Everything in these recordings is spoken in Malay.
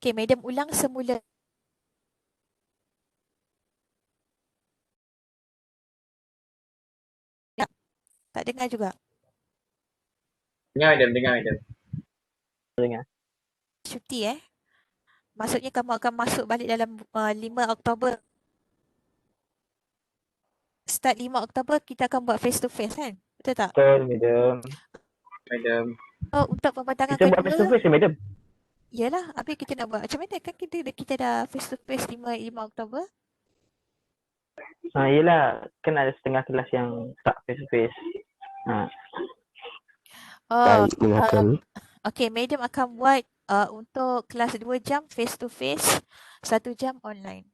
Okay, madam ulang semula. Tak dengar juga. Dengar madam. Dengar. Cuti Maksudnya kamu akan masuk balik dalam 5 Oktober. Start 5 Oktober kita akan buat face to face kan? Betul tak? Betul, madam. Madam. Untuk pembentangan Kita buat face to kedua, face, madam. yalah, habis kita nak buat macam mana kan kita dah face to face 5 Oktober. Yelah, kan ada setengah kelas yang tak face to face. Baik, dengarkan. Okay, madam akan buat untuk kelas 2 jam face to face, 1 jam online.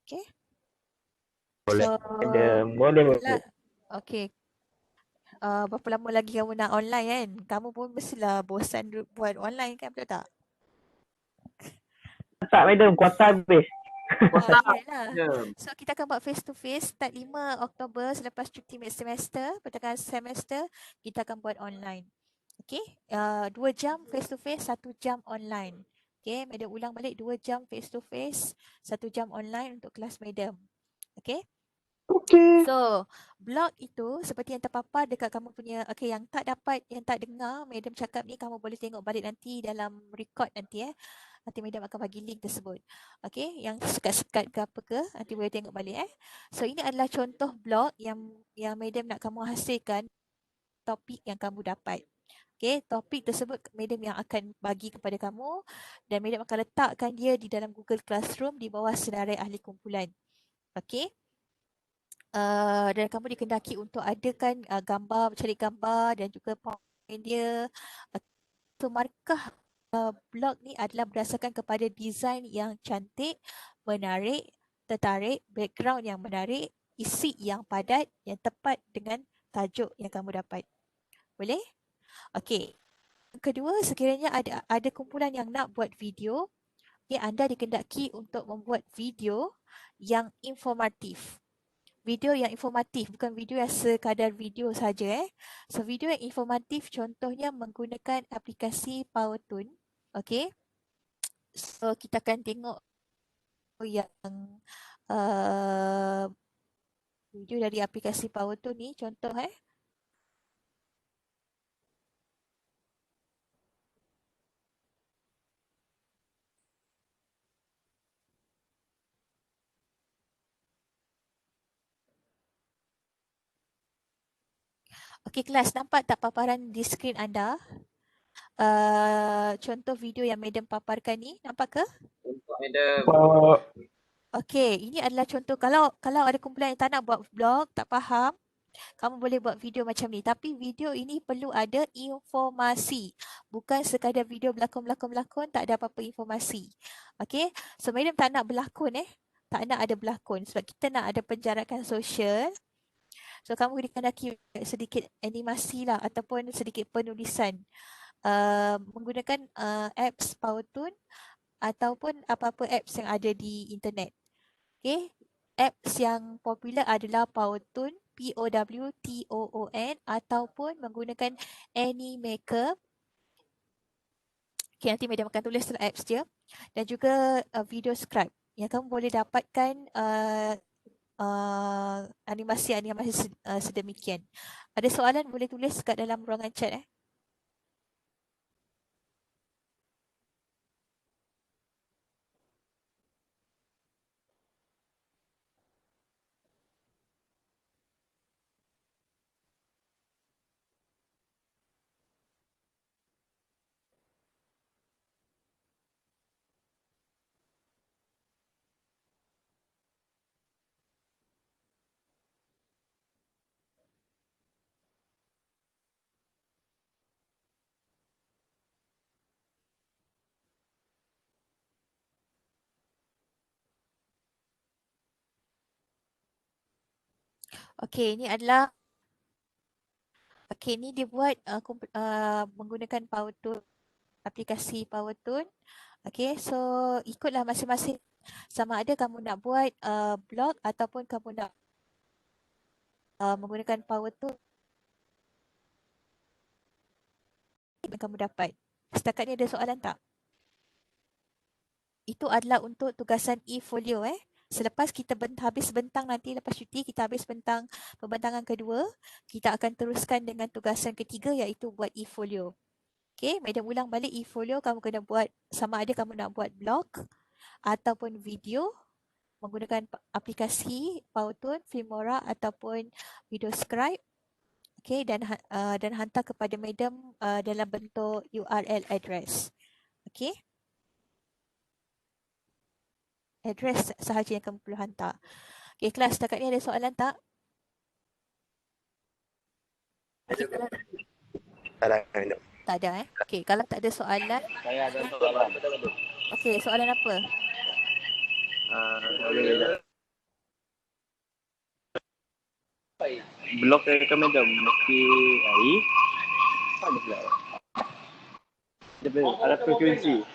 Okay. Boleh. So, Madam, boleh. okay. Berapa lama lagi kamu nak online kan? Kamu pun mestilah bosan buat online kan, betul tak? Tak, madam, kuota habis. Yalah. Madam. So kita akan buat face to face start 5 Oktober selepas cuti semester, pertengahan semester kita akan buat online. Okay, 2 jam face to face, 1 jam online. Okay, madam ulang balik 2 jam face to face, 1 jam online untuk kelas madam. Okay. Okey. So, blog itu seperti yang terpapar dekat kamu punya, okay, yang tak dengar madam cakap ni, kamu boleh tengok balik nanti dalam record nanti Nanti madam akan bagi link tersebut. Okay, yang sekat-sekat ke apa ke, nanti boleh tengok balik So, ini adalah contoh blog yang madam nak kamu hasilkan topik yang kamu dapat. Okay, topik tersebut madam yang akan bagi kepada kamu dan madam akan letakkan dia di dalam Google Classroom di bawah senarai ahli kumpulan. Okay. Dan kamu dikendaki untuk adakan gambar, mencari gambar dan juga poin dia. So, markah blog ni adalah berdasarkan kepada desain yang cantik, menarik, tertarik, background yang menarik, isi yang padat, yang tepat dengan tajuk yang kamu dapat. Boleh? Okey. Yang kedua, sekiranya ada kumpulan yang nak buat video, anda dikendaki untuk membuat video yang informatif. Video yang informatif, bukan video yang sekadar video saja. So, video yang informatif contohnya menggunakan aplikasi PowerToon. Okay. So, kita akan tengok yang video dari aplikasi PowerToon ni, contoh Okey kelas, nampak tak paparan di skrin anda? Contoh video yang madam paparkan ni, nampak ke? Untuk madam. Okey, ini adalah contoh kalau ada kumpulan yang tak nak buat vlog, tak faham, kamu boleh buat video macam ni. Tapi video ini perlu ada informasi. Bukan sekadar video berlakon, tak ada apa-apa informasi. Okey, so madam tak nak berlakon tak nak ada berlakon sebab kita nak ada penjarakan sosial. So kamu dikendaki sedikit animasi lah ataupun sedikit penulisan menggunakan apps PowerToon ataupun apa-apa apps yang ada di internet. Okay, apps yang popular adalah PowerToon, POWTOON ataupun menggunakan Animaker. Okay, nanti madam akan tulis dalam apps dia dan juga video scribe yang kamu boleh dapatkan animasi-animasi sedemikian. Ada soalan boleh tulis kat dalam ruangan chat Okey, ini adalah ini dia buat menggunakan PowerToon, aplikasi PowerToon. Okey, so ikutlah masing-masing sama ada kamu nak buat blog ataupun kamu nak menggunakan PowerToon yang kamu dapat. Setakat ni ada soalan tak? itu adalah untuk tugasan e-folio Selepas kita habis bentang nanti, lepas cuti kita habis pembentangan kedua, kita akan teruskan dengan tugasan ketiga iaitu buat e-folio. Okay, madam ulang balik e-folio, kamu kena buat sama ada kamu nak buat blog ataupun video menggunakan aplikasi Powtoon, Filmora ataupun Videoscribe. Okay, dan hantar kepada madam dalam bentuk URL address. Okay. Address sahaja yang kamu perlu hantar. Okay, kelas setakat ni ada soalan tak? Okay, kalau Tak ada, madam. tak ada Okay, kalau tak ada soalan. Saya ada soalan. Okay, soalan apa? Blok ke madam mesti hari. Apa pula? Dia ada frekuensi.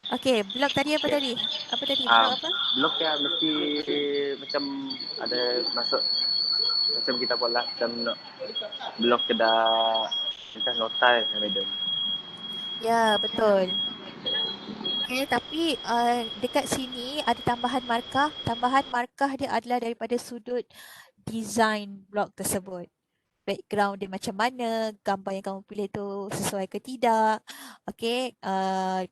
Okay, blog tadi apa tadi? Apa tadi? Ah. Blog apa? Blok yang mesti macam ada masuk macam kita buat lah macam blok kedai macam nota madam. Ya, betul. Okay, tapi dekat sini ada tambahan markah. Tambahan markah dia adalah daripada sudut design blog tersebut. Background dia macam mana, gambar yang kamu pilih tu sesuai ke tidak. Okay,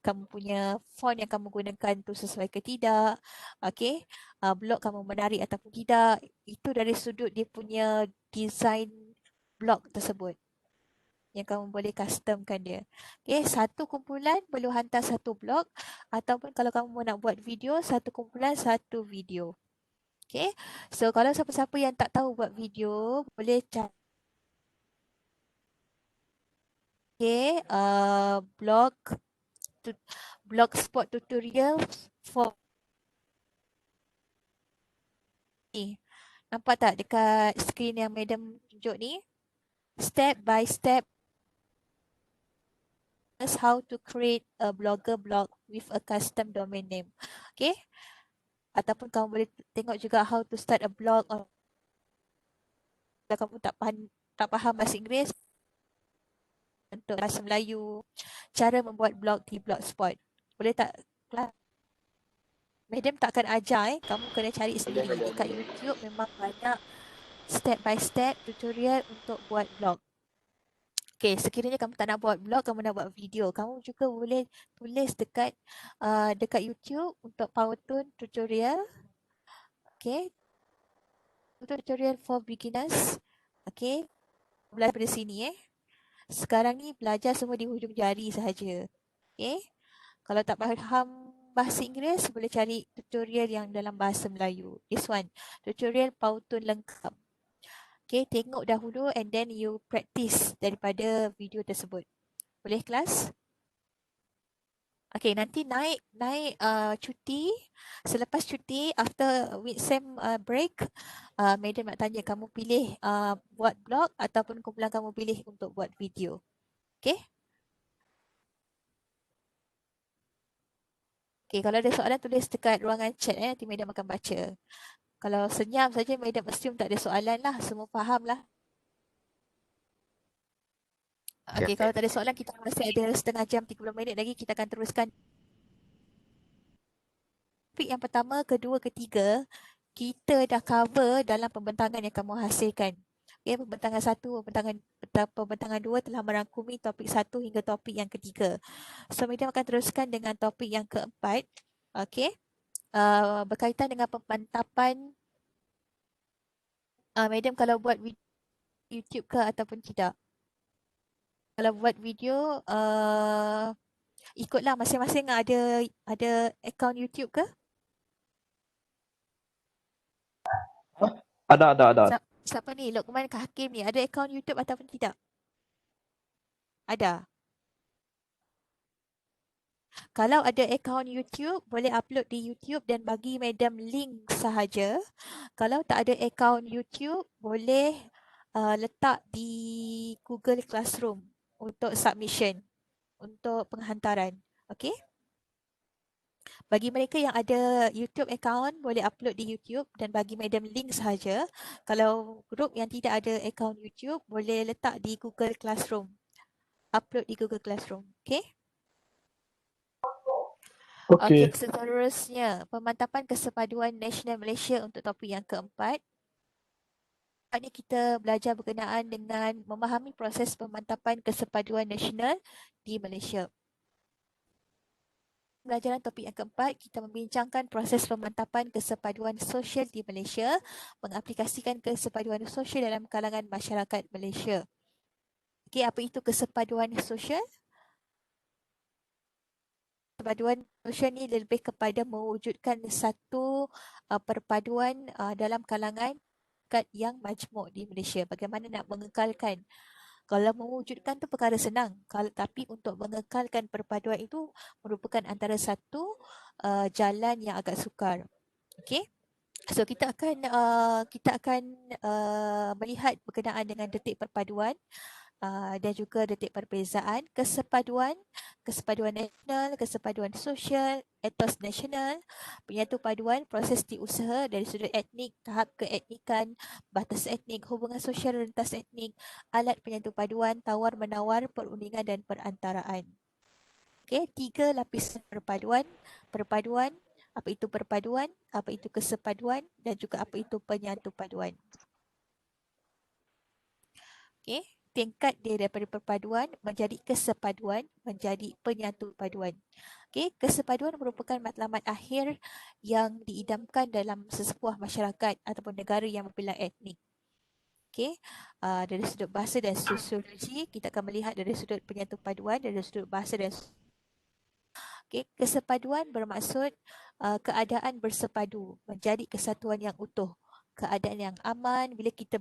kamu punya font yang kamu gunakan tu sesuai ke tidak. Okay, blog kamu menarik ataupun tidak. Itu dari sudut dia punya design blog tersebut yang kamu boleh customkan dia. Okay, satu kumpulan perlu hantar satu blog ataupun kalau kamu nak buat video, satu kumpulan satu video. Okay, so kalau siapa-siapa yang tak tahu buat video, boleh cari blogspot tutorial for ni. Nampak tak dekat skrin yang madam tunjuk ni? Step by step how to create a blogger blog with a custom domain name. Okay? Ataupun kamu boleh tengok juga how to start a blog or kalau kamu tak faham bahasa Inggeris untuk bahasa Melayu, cara membuat blog di Blogspot. Boleh tak? Madam tak akan ajar kamu kena cari sendiri. Dekat YouTube memang banyak step by step tutorial untuk buat blog. Okay, sekiranya kamu tak nak buat blog, kamu nak buat video, kamu juga boleh tulis dekat YouTube untuk Powtoon tutorial. Okay, tutorial for beginners. Okay, belajar dari sini Sekarang ni belajar semua di hujung jari sahaja. Okay, kalau tak faham bahasa Inggeris, boleh cari tutorial yang dalam bahasa Melayu. This one, tutorial Powtoon lengkap. Okay, tengok dahulu and then you practice daripada video tersebut. Boleh kelas? Okay, nanti naik cuti. Selepas cuti, after week-sem break, madam nak tanya kamu pilih buat blog ataupun kumpulan kamu pilih untuk buat video. Okay? Okay, kalau ada soalan tulis dekat ruangan chat nanti madam akan baca. Kalau senyap saja madam assume tak ada soalan lah, semua faham lah. Okay, kalau tak ada soalan kita masih ada setengah jam 30 minit lagi, kita akan teruskan. Topik yang pertama, kedua, ketiga, kita dah cover dalam pembentangan yang kamu hasilkan. Okay, pembentangan 1, pembentangan 2 telah merangkumi topik 1 hingga topik yang ketiga. So, madam akan teruskan dengan topik yang keempat. Okay, berkaitan dengan pemantapan madam kalau buat YouTube ke ataupun tidak. Kalau buat video, ikutlah masing-masing ada akaun YouTube ke? Ada. Siapa ni? Luqman ke Hakim ni? Ada akaun YouTube ataupun tidak? Ada. Kalau ada akaun YouTube, boleh upload di YouTube dan bagi madam link sahaja. Kalau tak ada akaun YouTube, boleh letak di Google Classroom untuk submission, untuk penghantaran. Okay? Bagi mereka yang ada YouTube account, boleh upload di YouTube dan bagi madam link sahaja. Kalau grup yang tidak ada account YouTube, boleh letak di Google Classroom. Upload di Google Classroom. Okay? Okey, Okey. seterusnya pemantapan kesepaduan nasional Malaysia untuk topik yang keempat. Ini kita belajar berkenaan dengan memahami proses pemantapan kesepaduan nasional di Malaysia. Pelajaran topik yang keempat, kita membincangkan proses pemantapan kesepaduan sosial di Malaysia, mengaplikasikan kesepaduan sosial dalam kalangan masyarakat Malaysia. Okey, apa itu kesepaduan sosial? Kesepaduan sosial ni lebih kepada mewujudkan satu perpaduan dalam kalangan yang majmuk di Malaysia. Bagaimana nak mengekalkan? Kalau mewujudkan tu perkara senang, tapi untuk mengekalkan perpaduan itu merupakan antara satu jalan yang agak sukar. Okey. So kita akan melihat berkenaan dengan detik perpaduan dan juga detik perbezaan kesepaduan nasional, kesepaduan sosial, etos nasional, penyatu paduan, proses diusaha dari sudut etnik, tahap keetnikan, batas etnik, hubungan sosial rentas etnik, alat penyatu paduan, tawar-menawar, perundingan dan perantaraan. Okey, 3 lapisan perpaduan, apa itu perpaduan, apa itu kesepaduan dan juga apa itu penyatu paduan. Okey, tingkat dia daripada perpaduan menjadi kesepaduan, menjadi penyatu paduan. Okey, kesepaduan merupakan matlamat akhir yang diidamkan dalam sesebuah masyarakat ataupun negara yang berbelah etnik. Okey, dari sudut bahasa dan sosiologi, kita akan melihat dari sudut penyatu paduan, dari sudut bahasa dan okey, kesepaduan bermaksud keadaan bersepadu, menjadi kesatuan yang utuh. Keadaan yang aman, bila kita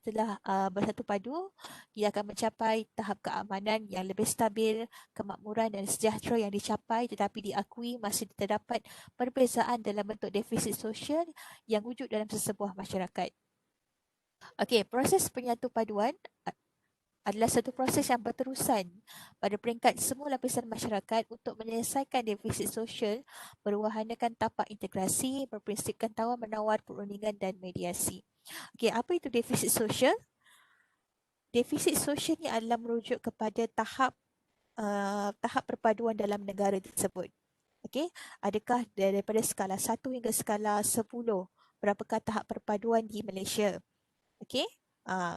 telah bersatu padu, ia akan mencapai tahap keamanan yang lebih stabil, kemakmuran dan sejahtera yang dicapai tetapi diakui masih terdapat perbezaan dalam bentuk defisit sosial yang wujud dalam sesebuah masyarakat. Okey, proses penyatu paduan adalah satu proses yang berterusan pada peringkat semua lapisan masyarakat untuk menyelesaikan defisit sosial, berwahanakan tapak integrasi, berprinsipkan tawar-menawar, perundingan dan mediasi. Okey, apa itu defisit sosial? Defisit sosial ni adalah merujuk kepada tahap perpaduan dalam negara tersebut. Okey, adakah daripada skala 1 hingga skala 10, berapakah tahap perpaduan di Malaysia? Okey.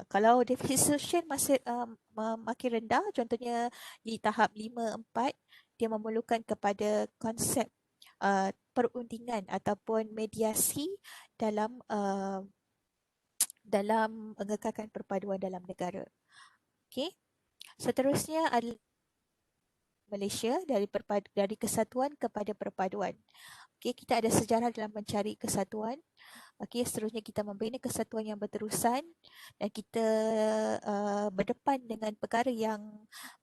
Kalau defisit sosial masih makin rendah, contohnya di tahap 5-4, dia memerlukan kepada konsep perundingan ataupun mediasi dalam mengekalkan perpaduan dalam negara. Okey. Seterusnya adalah Malaysia dari kesatuan kepada perpaduan. Okey, kita ada sejarah dalam mencari kesatuan. Okey, seterusnya kita membina kesatuan yang berterusan dan kita berdepan dengan perkara yang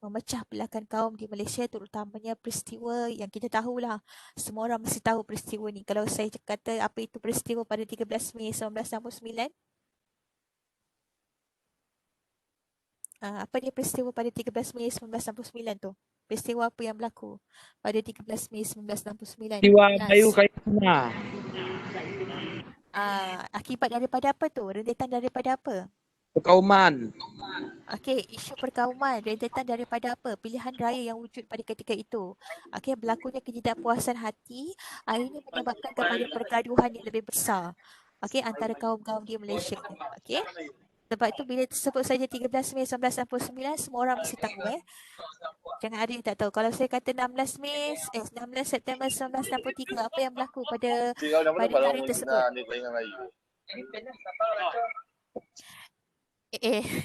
memecah belahkan kaum di Malaysia, terutamanya peristiwa yang kita tahulah. Semua orang mesti tahu peristiwa ni. Kalau saya kata apa itu peristiwa pada 13 Mei 1969, apa dia peristiwa pada 13 Mei 1969 tu? Peristiwa apa yang berlaku pada 13 Mei 1969? Peristiwa Nas. Bayu Kayana. Akibat daripada apa tu? Rentetan daripada apa? Perkauman. Okey, isu perkauman, rentetan daripada apa? Pilihan raya yang wujud pada ketika itu. Okey, berlakunya ketidakpuasan hati, akhirnya menyebabkan kepada pergaduhan yang lebih besar. Okey, antara kaum-kaum di Malaysia. Okey. Sebab itu bila sebut saja 13 Mei 1969, semua orang mesti tahu Jangan ada yang tak tahu. Kalau saya kata 16 September 1963, apa yang berlaku pada hari tersebut?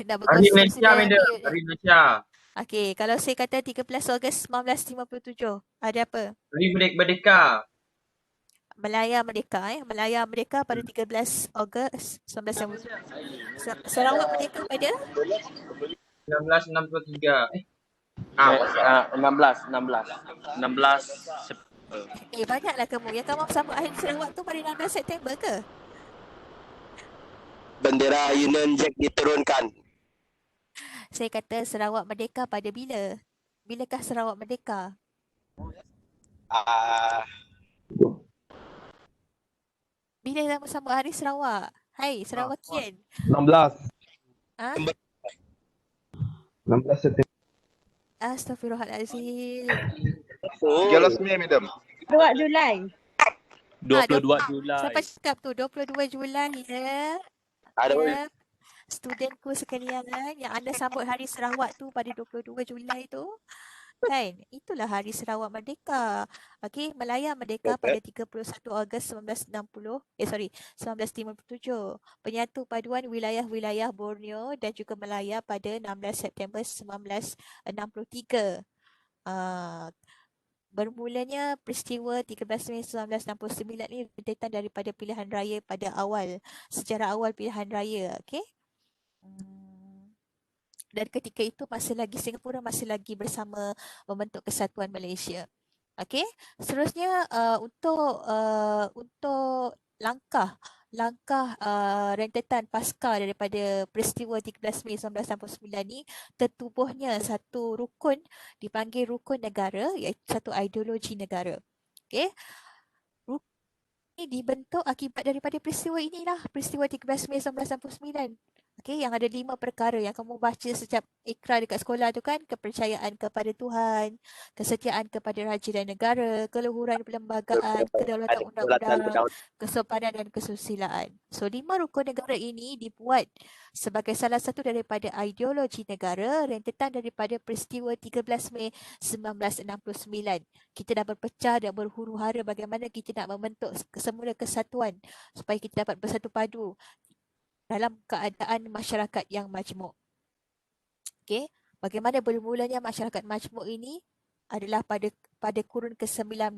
Dah Hari bergosip Malaysia, sudah. madam. Hari Malaysia. Okey, kalau saya kata 13 Ogos 1957, ada apa? Hari Merdeka. Malaya Merdeka Malaya Merdeka pada 13 Ogos 1957. Sarawak Merdeka pada 1963. 16 September. banyaklah kamu. Yang kamu sambut akhir Sarawak tu pada 16 September ke? Bendera Union Jack diturunkan. Saya kata Sarawak Merdeka pada bila? Bilakah Sarawak Merdeka? Bila kamu sambut hari Sarawak? Hai, Sarawakian. 16 September. Astaghfirullahalazim. 13 Mei, madam. 2 Julai. 22 Siapa Julai. cakap tu? 22 Julai ya. Ada Ya. Studentku sekalian yang anda sambut Hari Sarawak tu pada 22 Julai tu. Kan? Itulah Hari Sarawak Merdeka. Okey, Melaya Merdeka pada 31 Ogos 1957. Penyatu paduan wilayah-wilayah Borneo dan juga Melaya pada 16 September 1963. Bermulanya peristiwa 13 Mei 1969 ni rentetan daripada pilihan raya pada awal, sejarah awal pilihan raya. Okey. Dan ketika itu Singapura masih lagi bersama membentuk Kesatuan Malaysia. Okey. Seterusnya untuk langkah rentetan pasca daripada peristiwa 13 Mei 1969 ni, tertubuhnya satu rukun dipanggil rukun negara, iaitu satu ideologi negara. Okey. Rukun ini dibentuk akibat daripada peristiwa inilah, peristiwa 13 Mei 1969. Okey, yang ada 5 perkara yang kamu baca setiap ikrar dekat sekolah tu kan: kepercayaan kepada Tuhan, kesetiaan kepada raja dan negara, keluhuran perlembagaan, kedaulatan undang-undang, kesopanan dan kesusilaan. So 5 rukun negara ini dibuat sebagai salah satu daripada ideologi negara rentetan daripada peristiwa 13 Mei 1969. Kita dah berpecah dan berhuru-hara bagaimana kita nak membentuk semula kesatuan supaya kita dapat bersatu padu dalam keadaan masyarakat yang majmuk. Okey, bagaimana bermulanya masyarakat majmuk ini adalah pada kurun ke-19,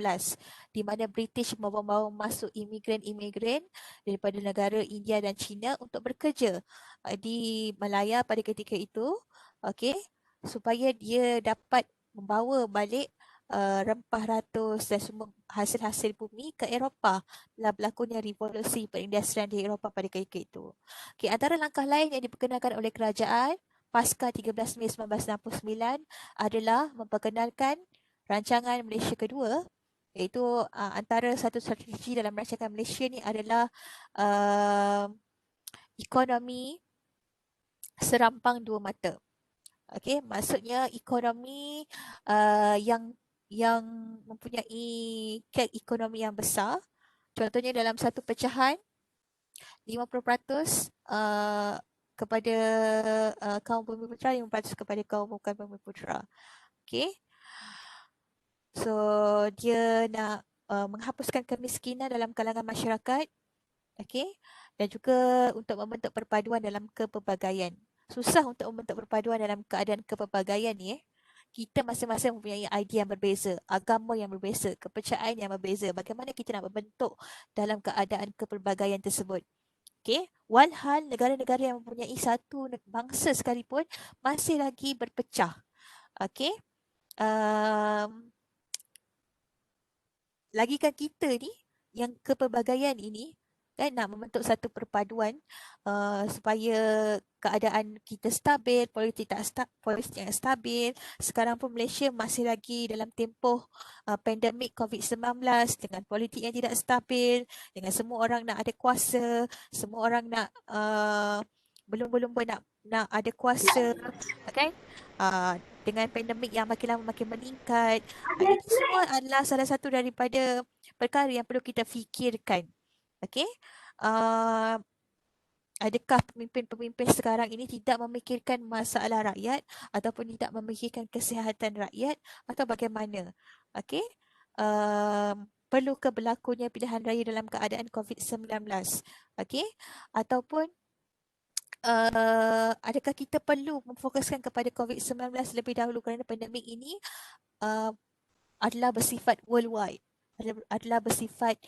di mana British membawa masuk imigran-imigran daripada negara India dan China untuk bekerja di Malaya pada ketika itu. Okey, supaya dia dapat membawa balik rempah ratus dan semua hasil-hasil bumi ke Eropah. Telah berlakunya revolusi perindustrian di Eropah pada ketika itu. Okay, antara langkah lain yang diperkenalkan oleh kerajaan pasca 13 Mei 1969 adalah memperkenalkan rancangan Malaysia Kedua, iaitu antara satu strategi dalam rancangan Malaysia ni adalah ekonomi serampang dua mata. Okey, maksudnya ekonomi yang mempunyai kek ekonomi yang besar. Contohnya dalam satu pecahan 50% kepada kaum bumi putera, 50% kepada kaum bukan bumi putera. Okey. So dia nak menghapuskan kemiskinan dalam kalangan masyarakat. Okey. Dan juga untuk membentuk perpaduan dalam kepelbagaian. Susah untuk membentuk perpaduan dalam keadaan kepelbagaian ni. Kita masing-masing mempunyai idea yang berbeza, agama yang berbeza, kepercayaan yang berbeza. Bagaimana kita nak membentuk dalam keadaan kepelbagaian tersebut? Okey, walhal negara-negara yang mempunyai satu bangsa sekalipun masih lagi berpecah. Okey, lagikan kita ni yang kepelbagaian ini kan nak membentuk satu perpaduan supaya keadaan kita stabil, politik yang stabil. Sekarang pun Malaysia masih lagi dalam tempoh pandemik COVID-19 dengan politik yang tidak stabil, dengan semua orang nak ada kuasa, semua orang nak belum-belum nak ada kuasa, okay? Dengan pandemik yang makin lama makin meningkat. Ini semua adalah salah satu daripada perkara yang perlu kita fikirkan. Okey, adakah pemimpin-pemimpin sekarang ini tidak memikirkan masalah rakyat ataupun tidak memikirkan kesihatan rakyat atau bagaimana? Okey, perlu ke berlakunya pilihan raya dalam keadaan COVID-19? Okey, ataupun adakah kita perlu memfokuskan kepada COVID-19 lebih dahulu kerana pandemik ini adalah bersifat worldwide, adalah bersifat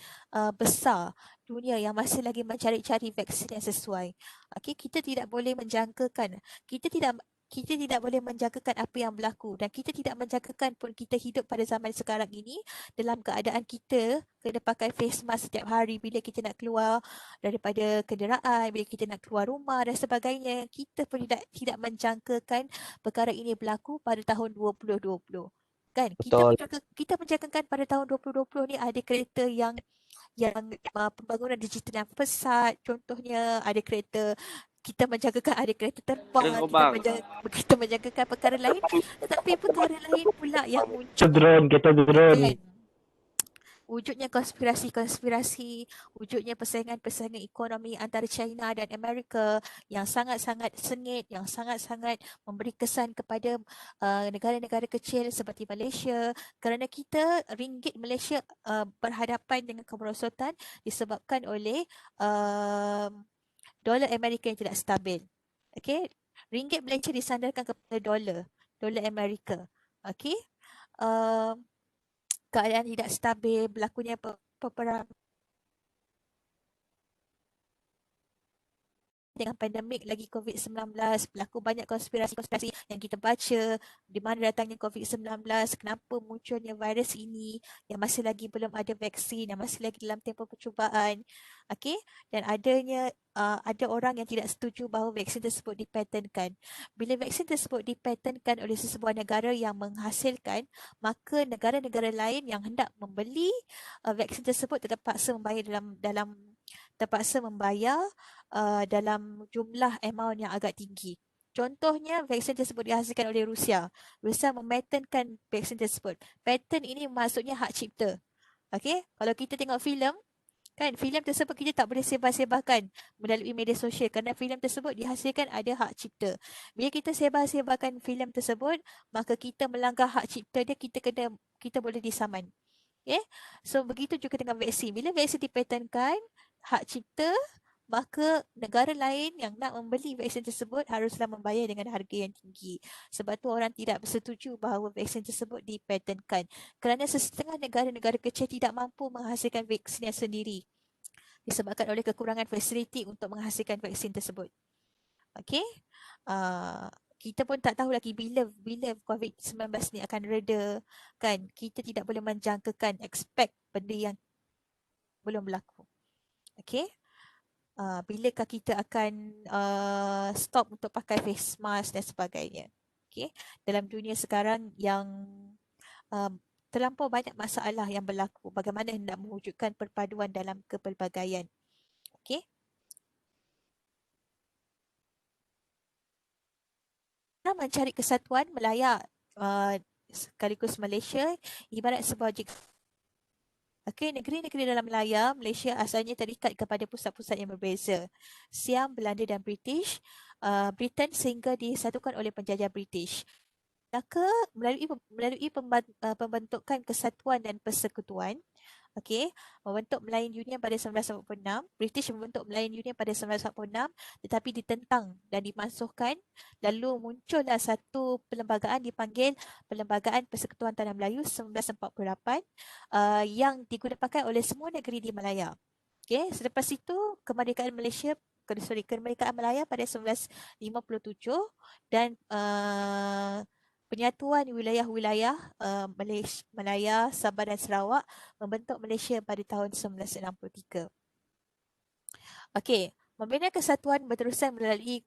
besar dunia yang masih lagi mencari-cari vaksin yang sesuai. Okey, kita tidak boleh menjangkakan, kita tidak boleh menjangkakan apa yang berlaku, dan kita tidak menjangkakan pun kita hidup pada zaman sekarang ini dalam keadaan kita kena pakai face mask setiap hari bila kita nak keluar daripada kenderaan, bila kita nak keluar rumah dan sebagainya. Kita pun tidak menjangkakan perkara ini berlaku pada tahun 2020. Kan? Kita menjangkakan pada tahun 2020 ni ada kereta yang pembangunan digital yang pesat. Contohnya ada kereta, kita menjangkakan ada kereta terbang, kita menjangkakan perkara lain, tetapi perkara lain pula yang muncul. Kereta drone. Kan? wujudnya konspirasi-konspirasi, wujudnya persaingan-persaingan ekonomi antara China dan Amerika yang sangat-sangat sengit, yang sangat-sangat memberi kesan kepada negara-negara kecil seperti Malaysia, kerana kita ringgit Malaysia berhadapan dengan kemerosotan disebabkan oleh dolar Amerika yang tidak stabil. Okey, ringgit Malaysia disandarkan kepada dolar Amerika. Okey, keadaan tidak stabil, berlakunya peperangan dengan pandemik lagi COVID-19, berlaku banyak konspirasi-konspirasi yang kita baca, di mana datangnya COVID-19, kenapa munculnya virus ini yang masih lagi belum ada vaksin, yang masih lagi dalam tempoh percubaan. Okey, dan ada orang yang tidak setuju bahawa vaksin tersebut dipatentkan. Bila vaksin tersebut dipatentkan oleh sesebuah negara yang menghasilkan, maka negara-negara lain yang hendak membeli vaksin tersebut terpaksa membayar dalam jumlah amount yang agak tinggi. Contohnya, vaksin tersebut dihasilkan oleh Rusia. Rusia mematenkan vaksin tersebut. Patent ini maksudnya hak cipta. Okey, kalau kita tengok filem, kan filem tersebut kita tak boleh sebar-sebarkan melalui media sosial kerana filem tersebut dihasilkan ada hak cipta. Bila kita sebar-sebarkan filem tersebut, maka kita melanggar hak cipta dia, kita boleh disaman. Okay? So begitu juga dengan vaksin. Bila vaksin dipatenkan hak cipta, maka negara lain yang nak membeli vaksin tersebut haruslah membayar dengan harga yang tinggi. Sebab tu orang tidak bersetuju bahawa vaksin tersebut dipatenkan. Kerana setengah negara-negara kecil tidak mampu menghasilkan vaksin yang sendiri. Disebabkan oleh kekurangan fasiliti untuk menghasilkan vaksin tersebut. Okey? Kita pun tak tahu lagi bila COVID-19 ni akan reda, kan? Kita tidak boleh menjangkakan, expect benda yang belum berlaku. Okey? Bilakah kita akan stop untuk pakai face mask dan sebagainya. Okey? Dalam dunia sekarang yang terlampau banyak masalah yang berlaku, bagaimana hendak mewujudkan perpaduan dalam kepelbagaian. Okey? Mencari kesatuan melayak sekaligus Malaysia ibarat sebuah jigsaw. Okey, negeri-negeri dalam layar Malaysia asalnya terikat kepada pusat-pusat yang berbeza. Siam, Belanda dan Britain sehingga disatukan oleh penjajah British. Maka melalui pembentukan kesatuan dan persekutuan, okey, membentuk Melayu Union pada 1946, British membentuk Melayu Union pada 1946 tetapi ditentang dan dimansuhkan. Lalu muncullah satu perlembagaan dipanggil Perlembagaan Persekutuan Tanah Melayu 1948 yang digunakan oleh semua negeri di Malaya. Okey, selepas itu kemerdekaan Malaya pada 1957 dan penyatuan wilayah-wilayah Malaya, Sabah dan Sarawak membentuk Malaysia pada tahun 1963. Okey, membina kesatuan berterusan melalui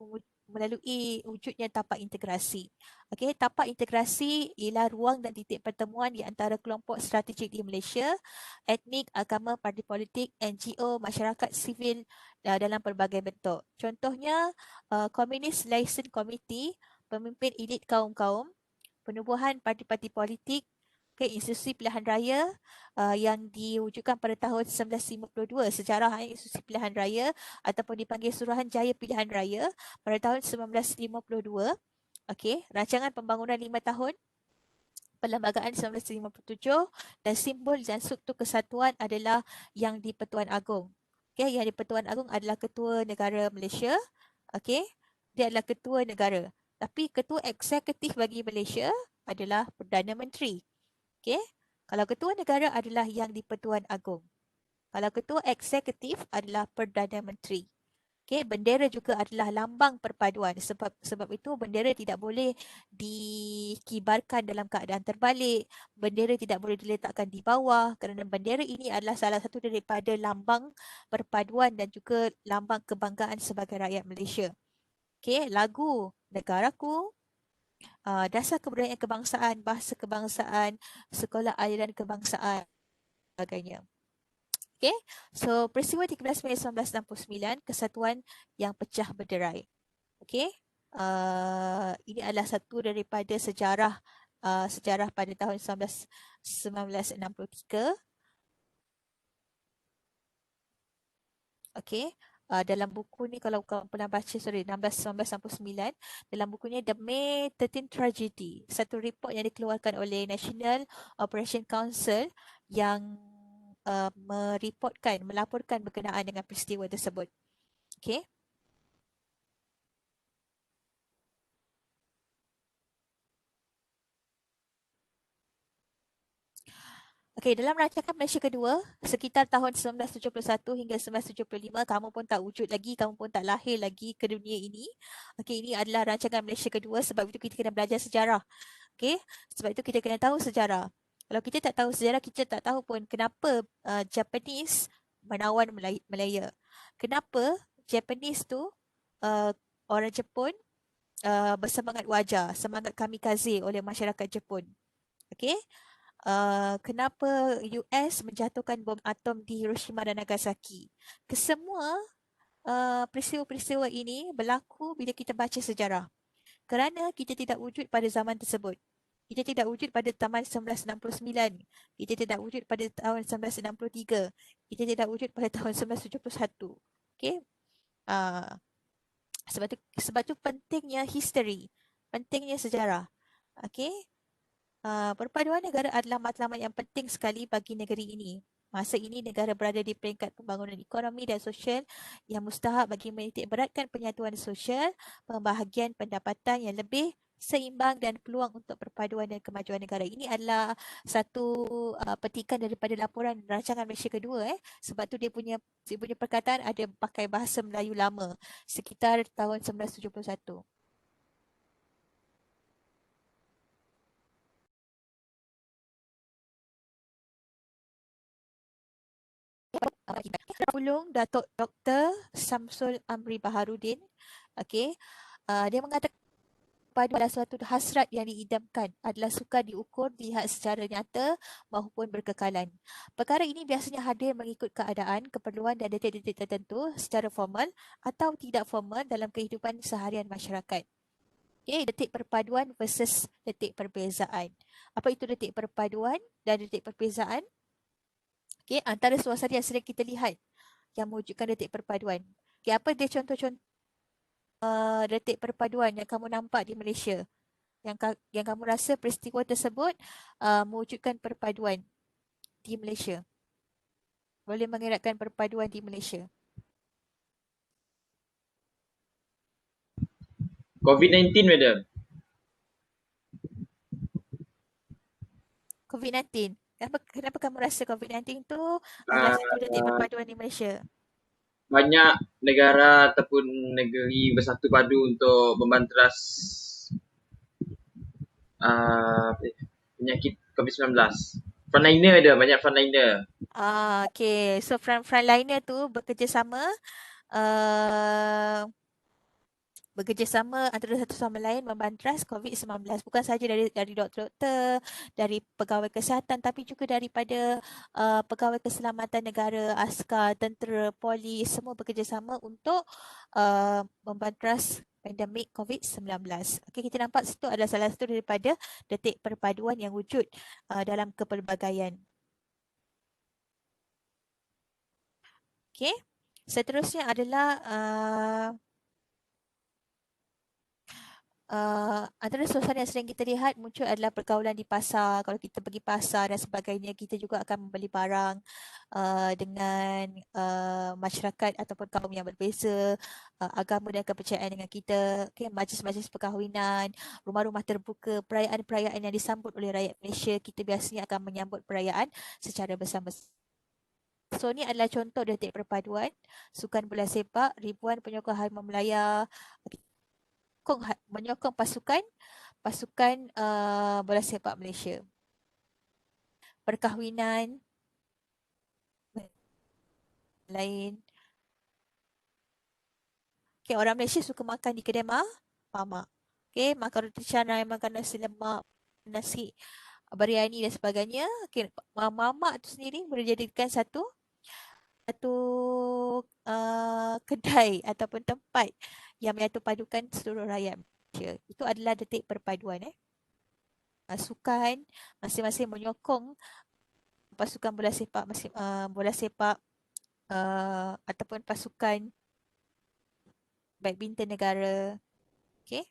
wujudnya tapak integrasi. Okey, tapak integrasi ialah ruang dan titik pertemuan di antara kelompok strategik di Malaysia, etnik, agama, parti politik, NGO, masyarakat sivil dalam pelbagai bentuk. Contohnya, Communist Liaison Committee, pemimpin elit kaum-kaum, penubuhan parti-parti politik, institusi pilihan raya yang diwujudkan pada tahun 1952, sejarah institusi pilihan raya ataupun dipanggil Suruhanjaya Pilihan Raya pada tahun 1952. Okey, rancangan pembangunan 5 tahun, perlembagaan 1957 dan simbol dan struktur kesatuan adalah Yang di-Pertuan Agong. Okey, Yang di-Pertuan Agong adalah Ketua Negara Malaysia. Okey, dia adalah Ketua Negara. Tapi ketua eksekutif bagi Malaysia adalah Perdana Menteri. Okey, kalau ketua negara adalah Yang di-Pertuan Agong. Kalau ketua eksekutif adalah Perdana Menteri. Okey, bendera juga adalah lambang perpaduan. Sebab itu bendera tidak boleh dikibarkan dalam keadaan terbalik. Bendera tidak boleh diletakkan di bawah kerana bendera ini adalah salah satu daripada lambang perpaduan dan juga lambang kebanggaan sebagai rakyat Malaysia. Okey, lagu Negaraku, dasar kebudayaan kebangsaan, bahasa kebangsaan, sekolah aliran kebangsaan, sebagainya. Okay, so peristiwa 13 Mei 1969, kesatuan yang pecah berderai. Okay, ini adalah satu daripada sejarah pada tahun 1963. Okey. Dalam buku ni kalau kamu pernah baca, 1969, dalam bukunya The May 13 Tragedy, satu report yang dikeluarkan oleh National Operation Council yang melaporkan berkenaan dengan peristiwa tersebut. Okey. Okey, dalam rancangan Malaysia kedua, sekitar tahun 1971 hingga 1975, kamu pun tak wujud lagi, kamu pun tak lahir lagi ke dunia ini. Okey, ini adalah rancangan Malaysia kedua, sebab itu kita kena belajar sejarah. Okey, sebab itu kita kena tahu sejarah. Kalau kita tak tahu sejarah, kita tak tahu pun kenapa Japanese menawan Malaya. Kenapa Japanese tu, orang Jepun bersemangat wajar, semangat kamikaze oleh masyarakat Jepun. Okey. Kenapa US menjatuhkan bom atom di Hiroshima dan Nagasaki. Kesemua peristiwa-peristiwa ini berlaku bila kita baca sejarah. Kerana kita tidak wujud pada zaman tersebut. Kita tidak wujud pada tahun 1969. Kita tidak wujud pada tahun 1963. Kita tidak wujud pada tahun 1971. Okey. Sebab tu pentingnya history. Pentingnya sejarah. Okey. Perpaduan negara adalah matlamat yang penting sekali bagi negeri ini. Masa ini negara berada di peringkat pembangunan ekonomi dan sosial yang mustahak bagi menitik beratkan penyatuan sosial, pembahagian pendapatan yang lebih seimbang dan peluang untuk perpaduan dan kemajuan negara. Ini adalah satu petikan daripada laporan rancangan Malaysia kedua. Sebab tu dia punya perkataan ada pakai bahasa Melayu lama sekitar tahun 1971. Pulung Datuk Dr. Samsul Amri Baharudin. Okey. Dia mengatakan perpaduan adalah suatu hasrat yang diidamkan, adalah sukar diukur, dilihat secara nyata maupun berkekalan. Perkara ini biasanya hadir mengikut keadaan, keperluan dan detik-detik tertentu secara formal atau tidak formal dalam kehidupan seharian masyarakat. Okay, detik perpaduan versus detik perbezaan. Apa itu detik perpaduan dan detik perbezaan? Okay, antara suasana yang sering kita lihat yang mewujudkan detik perpaduan. Okay, apa dia contoh-contoh detik perpaduan yang kamu nampak di Malaysia? Yang kamu rasa peristiwa tersebut mewujudkan perpaduan di Malaysia? Boleh mengeratkan perpaduan di Malaysia. COVID-19, madam. COVID-19. Kenapa kamu rasa COVID-19 tu adalah satu detik perpaduan di Malaysia? Banyak negara ataupun negeri bersatu padu untuk membanteras penyakit COVID-19. Frontliner ada, banyak frontliner. Okay. So frontliner tu bekerjasama antara satu sama lain membanteras COVID-19. Bukan sahaja dari doktor-doktor, dari pegawai kesihatan, tapi juga daripada pegawai keselamatan negara, askar, tentera, polis, semua bekerjasama untuk membanteras pandemik COVID-19. Okay, kita nampak situ adalah salah satu daripada detik perpaduan yang wujud dalam kepelbagaian. Okay. Seterusnya adalah antara suasana yang sering kita lihat muncul adalah pergaulan di pasar. Kalau kita pergi pasar dan sebagainya, kita juga akan membeli barang dengan masyarakat ataupun kaum yang berbeza, agama dan kepercayaan dengan kita. Okay, majlis-majlis perkahwinan, rumah-rumah terbuka, perayaan-perayaan yang disambut oleh rakyat Malaysia, kita biasanya akan menyambut perayaan secara bersama-sama. So, ni adalah contoh detik perpaduan. Sukan bola sepak, ribuan penyokong Harimau Melaya menyokong pasukan bola sepak Malaysia. Perkahwinan lain. Okay, orang Malaysia suka makan di kedai mamak. Okay, makan roti canai, makan nasi lemak, nasi biryani dan sebagainya. Okay, mamak tu sendiri boleh jadikan satu kedai ataupun tempat yang menyatu padukan seluruh rakyat Malaysia. Itu adalah detik perpaduan. Sukan masing-masing menyokong pasukan bola sepak ataupun pasukan badminton negara. Okay.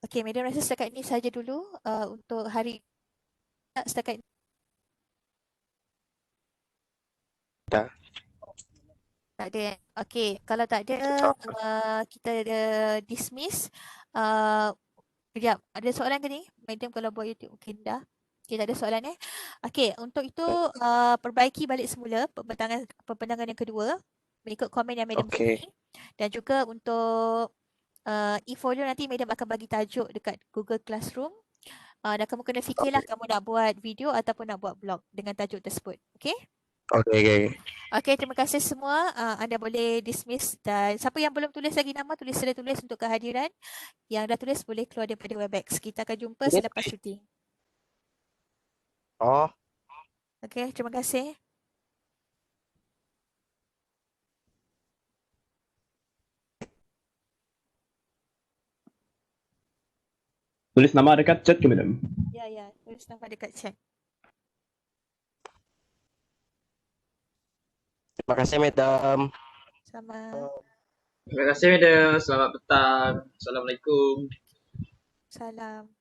Okay, Madam rasa setakat ini saja dulu untuk hari setakat Dah. tak ada. Okay, kalau tak ada kita dismiss. Sekejap, ada soalan ke ni? Madam kalau buat YouTube, okay dah. Okay, tak ada soalan Okay, untuk itu perbaiki balik semula pembentangan yang kedua mengikut komen yang Madam Okey. bagi. Dan juga untuk e-folio nanti Madam akan bagi tajuk dekat Google Classroom. Dan kamu kena fikirlah kamu nak buat video ataupun nak buat blog dengan tajuk tersebut. Okay? Okey. Okay, terima kasih semua. Anda boleh dismiss dan siapa yang belum tulis lagi nama, sila tulis untuk kehadiran. Yang dah tulis boleh keluar daripada Webex. Kita akan jumpa selepas syuting. Oh, Okay, terima kasih. Tulis nama dekat chat ke, Madam? Ya, tulis nama dekat chat. terima kasih Madam. Sama. Terima kasih, Madam. Selamat petang. Assalamualaikum. Salam.